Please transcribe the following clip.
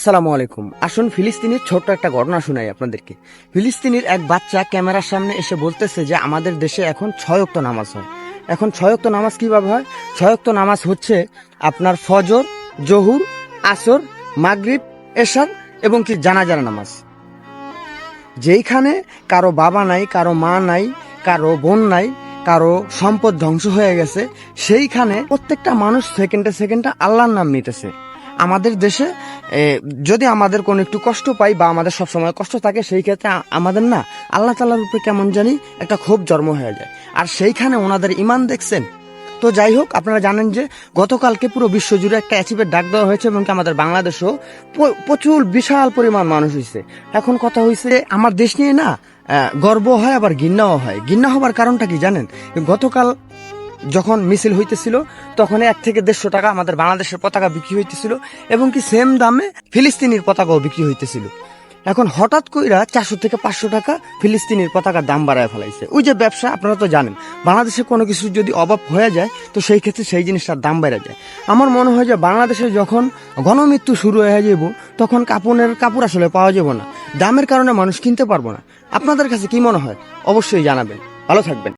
আসসালামু আলাইকুম। আসুন ফিলিস্তিনের ছোট্ট একটা ঘটনা শোনাই আপনাদেরকে। ফিলিস্তিনের এক বাচ্চা ক্যামেরার সামনে এসে বলতেছে যে আমাদের দেশে এখন 6 ওয়াক্ত নামাজ হয়। এখন 6 ওয়াক্ত নামাজ কিভাবে হয়? 6 ওয়াক্ত নামাজ হচ্ছে আপনার ফজর, জহুর, আসর, মাগরিব, এশার এবং কি জানাজার নামাজ। যেইখানে কারো বাবা নাই, কারো মা নাই, কারো বোন নাই, কারো সম্পদ ধ্বংস হয়ে গেছে, সেইখানে প্রত্যেকটা মানুষ সেকেন্ডে সেকেন্ডে আল্লাহর নাম নিতেছে। আমাদের দেশে যদি আমাদের কোনো একটু কষ্ট পাই বা আমাদের সবসময় কষ্ট থাকে, সেই ক্ষেত্রে আমাদের না আল্লাহ তাআলার উপরে কেমন জানি একটা ক্ষোভ জন্ম হয়ে যায়। আর সেইখানে ওনাদের ইমান দেখছেন। তো যাই হোক, আপনারা জানেন যে গতকালকে পুরো বিশ্বজুড়ে একটা অ্যাচিভের ডাক দেওয়া হয়েছে এবং কি আমাদের বাংলাদেশেও প্রচুর বিশাল পরিমাণ মানুষ হয়েছে। এখন কথা হয়েছে, আমার দেশ নিয়ে না গর্ব হয় আবার ঘৃণাও হয়। ঘৃণা হবার কারণটা কি জানেন? গতকাল যখন মিছিল হইতেছিল তখন 1 থেকে 150 টাকা আমাদের বাংলাদেশের পতাকা বিক্রি হইতেছিল এবং কি সেম দামে ফিলিস্তিনির পতাকাও বিক্রি হইতেছিল। এখন হঠাৎ কইরা 400 থেকে 500 টাকা ফিলিস্তিনির পতাকার দাম বাড়ায় ফেলাইছে। ওই যে ব্যবসা, আপনারা তো জানেন বাংলাদেশে কোনো কিছু যদি অভাব হয়ে যায় তো সেই ক্ষেত্রে সেই জিনিসটার দাম বেড়ে যায়। আমার মনে হয় যে বাংলাদেশে যখন গণমৃত্যু শুরু হয়ে যাব তখন কাপড় আসলে পাওয়া যাব না, দামের কারণে মানুষ কিনতে পারবো না। আপনাদের কাছে কি মনে হয়? অবশ্যই জানাবেন। ভালো থাকবেন।